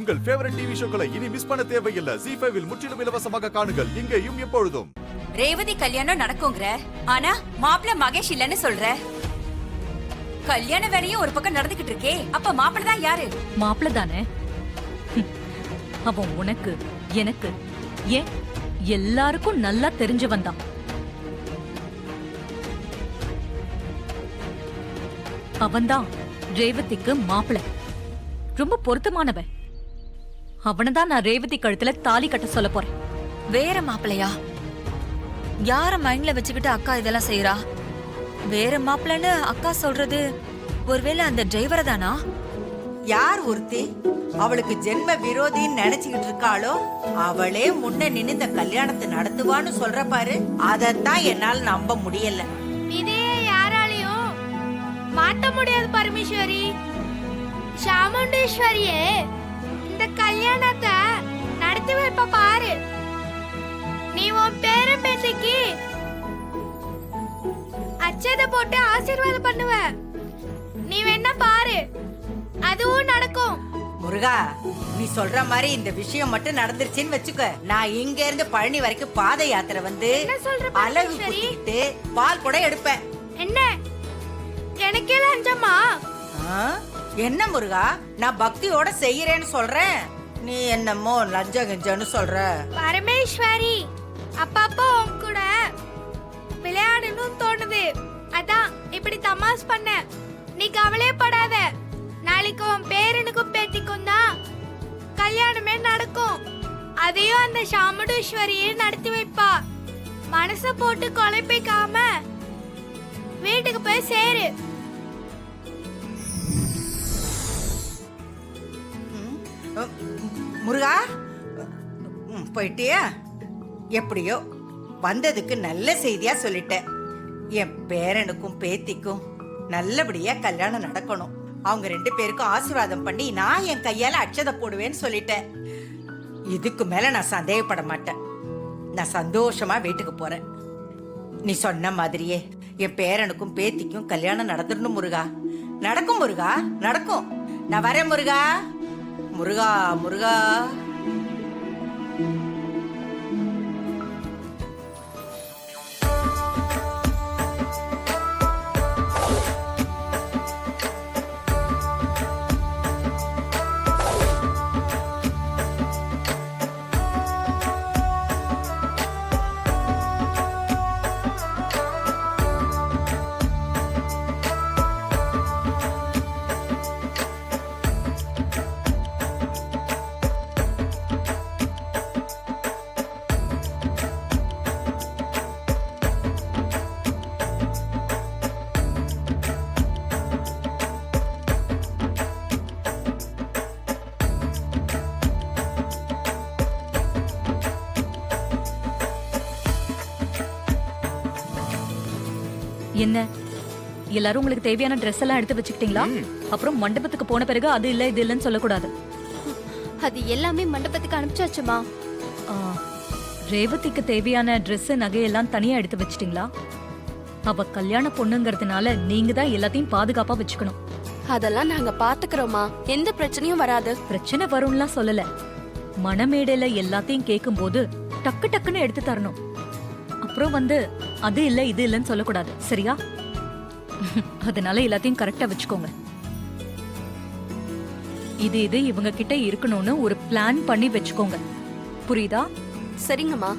உங்கள் favourite TV ஷோக்களை இனி miss பண்ண தேவையில்லை. ZEE5 இல் முற்றிலும் இலவசமாக காணுங்கள். இங்கேயும் எப்பொழுதும். ரேவதி கல்யாணம் நடக்கும்ங்கற, ஆனா மாப்பிள்ள மகேஷ் இல்லன்னு சொல்ற. கல்யாண வேலையும் ஒரு பக்கம் நடந்துகிட்டு இருக்கே, அப்ப மாப்பிள்ள தான் யாரு? மாப்பிள்ள தானே. அவன் உனக்கு எனக்கு ஏன் எல்லாருக்கும் நல்லா தெரிஞ்சவன் தான். அவன்தான் ரேவதிக்கு மாப்பிள்ள. ரொம்ப பொருத்தமானவன். அவனதான் நான் ரேவதி கழுத்துல தாலி கட்ட சொல்ல போறேன். வேற மாப்பிள்ளையா? யார மைண்ட்ல வச்சுக்கிட்டு அக்கா இதெல்லாம் செய்யறா? வேற மாப்பிள்ளன்னு அக்கா சொல்றது ஒருவேளை அந்த டிரைவரை தானா? யார் ஒருத்தி அவளுக்கு ஜென்ம விரோதின்னு நினைச்சுக்கிட்டு இருக்காளோ அவளே முன்ன நின்னு இந்த கல்யாணத்தை நடத்துவான்னு சொல்ற பாரு. அதத்தான் என்னால நம்ப முடியல. இதையே யாராலையும் மாத்த முடியாது பரமேஸ்வரி. சாமுண்டேஸ்வரியே இந்த கல்யாணத்தை நடத்தி வைப்ப பாரு. நீ உன் பேர பேத்திக்கு அச்சதை போட்டு ஆசீர்வாதம் பண்ணுவ. நீ வேணா பாரு, அதுவும் நடக்கும். முருகா, நீ சொல்ற மாதிரி இந்த விஷயம் மட்டும் நடந்துருச்சுன்னு வச்சுக்க, நான் இங்க இருந்து பழனி வரைக்கும் பாத யாத்திரை வந்து அலகு குத்திட்டு பால் கூட எடுப்பேன். என்ன எனக்கே லஞ்சமா? என்ன முருகா, நான் பக்தியோட செய்யறேன்னு சொல்றேன், நீ என்னமோ லஞ்ச கஞ்சன்னு சொல்ற. பரமேஸ்வரி, அப்பப்போ உன் கூட விளையாடணும்னு தோணுது, அதான் இப்படி தமாஸ் பண்ண. நீ கவலைப்படாத, நாளைக்கு உன் பேரனுக்கும் பேத்திக்கும் தான் கல்யாணமே நடக்கும். அதையும் அந்த சாமுண்டேஸ்வரியே நடத்தி வைப்பா. மனச போட்டு குழப்பிக்காம வீட்டுக்கு போய் சேரு. முருகா, போயிட்டியா? எப்படியோ வந்ததுக்கு நல்ல செய்தியா சொல்லிட்டேன். என் பேரனுக்கும் பேத்திக்கும் நல்லபடியா கல்யாணம் நடக்கணும். அவங்க 2 பேருக்கும் ஆசீர்வாதம் பண்ணி நான் என் கையால அட்சதை போடுவேன்னு சொல்லிட்டேன். இதுக்கு மேல நான் சந்தேகப்பட மாட்டேன். நான் சந்தோஷமா வீட்டுக்கு போறேன். நீ சொன்ன மாதிரியே என் பேரனுக்கும் பேத்திக்கும் கல்யாணம் நடந்துடணும் முருகா. நடக்கும் முருகா, நடக்கும். நான் வரேன் முருகா. முருகா முருகா. என்ன எல்லாரும் உங்களுக்கு தேவையான ட்ரெஸ் எல்லாம் எடுத்து வச்சுக்கிட்டீங்களா? அப்புறம் மண்டபத்துக்கு போன பிறகு அது இல்ல இது இல்லன்னு சொல்லக்கூடாது. அது எல்லாமே மண்டபத்துக்கு அனுப்பிச்சாச்சுமா. ரேவதிக்கு தேவையான ட்ரெஸ் நகையெல்லாம் தனியா எடுத்து வச்சிட்டீங்களா? அவ கல்யாண பொண்ணுங்கிறதுனால நீங்க தான் எல்லாத்தையும் பாதுகாப்பா வச்சுக்கணும். அதெல்லாம் நாங்க பாத்துக்கிறோமா, எந்த பிரச்சனையும் வராது. பிரச்சனை வரும்லாம் சொல்லல, மணமேடையில எல்லாத்தையும் கேட்கும் போது டக்கு டக்குன்னு எடுத்து தரணும். அப்புறம் வந்து அது இல்ல இது இல்லன்னு சொல்லக்கூடாது, சரியா? அதனால எல்லாத்தையும் கரெக்டா வச்சுக்கோங்க. இது இது இவங்க கிட்ட இருக்கணும்னு ஒரு பிளான் பண்ணி வச்சுக்கோங்க, புரியுதா? சரிங்கம்மா,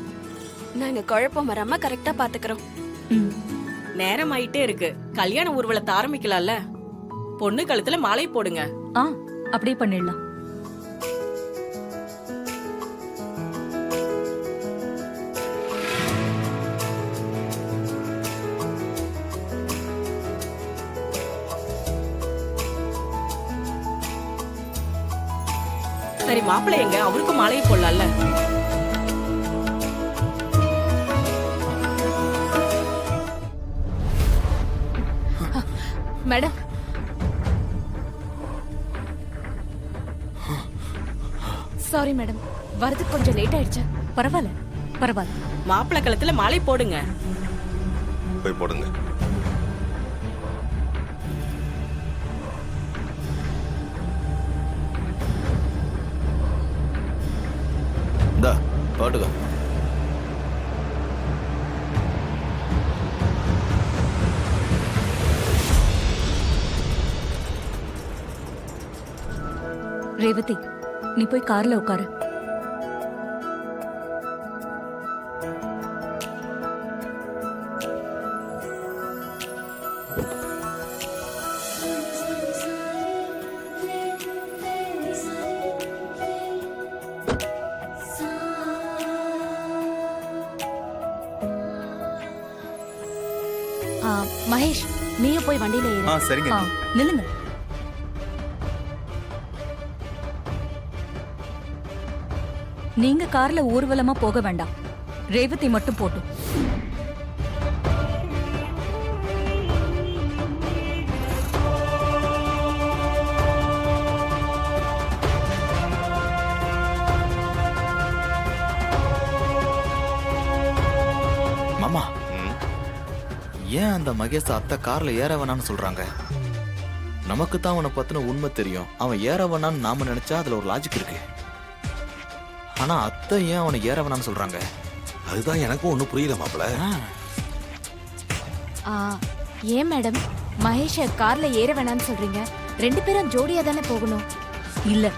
நாங்க குழப்பம் வராம கரெக்டா பாத்துக்கிறோம். நேரம் ஆயிட்டே இருக்கு, கல்யாண ஊர்வலத்தை ஆரம்பிக்கலாம்ல. பொண்ணு கழுத்துல மாலை போடுங்க. அப்படியே பண்ணிடலாம். சரி, மாப்பிள்ளை எங்க? அவருக்கும் மாலையை போடலாம்ல. மேடம், சாரி மேடம், வரதுக்கு கொஞ்சம் லேட் ஆயிடுச்சு. பரவாயில்ல பரவாயில்ல. மாப்பிள்ளை கழுத்துல மாலை போடுங்க. போய் போடுங்க. போட்டுக்கோ. ரேவதி, நீ போய் கார்ல உட்காரு. மகேஷ், நீயும் போய் வண்டியில ஏறு. சரிங்க ஆ, நில்லுங்க. நீங்க கார்ல ஊர்வலமா போக வேண்டாம். ரேவதி மட்டும் போட்டும். மாமா, ஏன் அந்த மகேஷ் அத்தை கார்ல ஏற வேணாம்னு சொல்றாங்க? நமக்கு தான் அவனை பத்தின உண்மை தெரியும். அவன் ஏற வேணான்னு நாம நினைச்சா அதுல ஒரு லாஜிக் இருக்கு. ஆனா அத்தை ஏன் அவனை ஏற வேணாம்னு சொல்றாங்க? அதுதான் எனக்கும் ஒன்றும் புரியல மாப்பிள. ஏன் மேடம் மகேஷ கார்ல ஏற வேணாம்னு சொல்றீங்க? 2 பேரும் ஜோடியா தானே போகணும். இல்ல,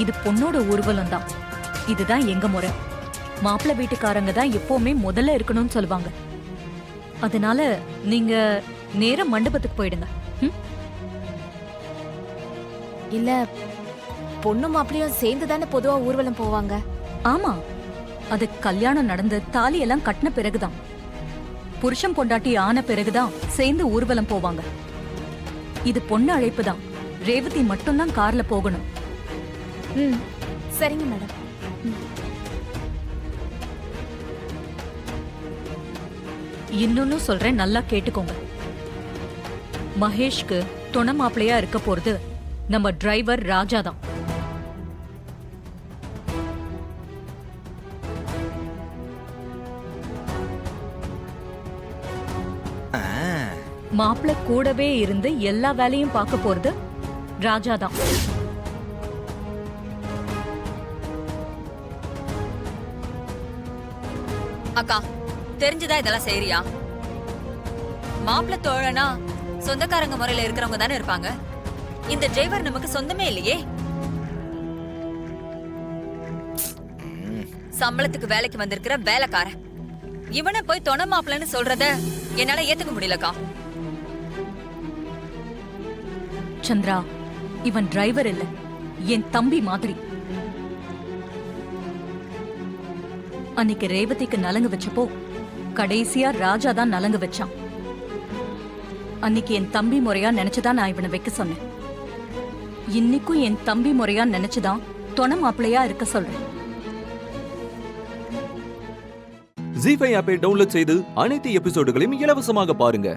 இது பொண்ணோட ஊர்வலம் தான். இதுதான் எங்க முறை. மாப்பிள்ளை வீட்டுக்காரங்க தான் எப்பவுமே முதல்ல இருக்கணும்னு சொல்லுவாங்க. அதனால நீங்க நேரா மண்டபத்துக்கு போயிடுங்க. இல்ல, பொண்ணு மாப்பிளையும் சேர்ந்து தானே பொதுவா ஊர்வலம் போவாங்க. ஆமா, அது கல்யாணம் நடந்து தாலி எல்லாம் கட்டின பிறகுதான். புருஷன் பொண்டாட்டி ஆன பிறகுதான் சேர்ந்து ஊர்வலம் போவாங்க. இது பொண்ணு அழைப்பு தான். ரேவதி மட்டும்தான் கார்ல போகணும். சரிங்க மேடம். இன்னொன்னு சொல்றேன், நல்லா கேட்டுக்கோங்க. மகேஷ்க்கு துணை மாப்பிள்ளையா இருக்க போறது நம்ம டிரைவர் ராஜா தான். மாப்பிள்ளை கூடவே இருந்து எல்லா வேலையும் பார்க்க போறது ராஜா தான். அக்கா, தெரிஞ்சுதான் இதெல்லாம் செய்யறியா? மாப்பிள்ளை தோழனா சொந்தக்காரங்க முறையில இருக்கிறவங்க தானே இருப்பாங்க. இந்த டிரைவர் நமக்கு சொந்தமே இல்லையே. சம்பளத்துக்கு வேலைக்கு வந்திருக்கிற வேலைக்காரன் இவனை போய் தொண மாப்பிள்ளைன்னு சொல்றத என்னால ஏத்துக்க முடியலக்கா. சந்திரா, இவன் டிரைவர் இல்ல, என் தம்பி மாதிரி. அன்னைக்கு ரேவதிக்கு நலங்கு வச்சப்போ கடைசியா ராஜா தான் நலங்கு வச்சான். அன்னைக்கு என் தம்பி முறையா நினைச்சுதான் நான் இவனை வைக்க சொன்னேன். இன்னைக்கும் என் தம்பி முறையா நினைச்சுதான் தொண மாப்பிள்ளையா இருக்க சொல்றேன். ஜீ5 ஆப்பை டவுன்லோட் செய்து அனைத்து எபிசோடுகளையும் இலவசமாக பாருங்க.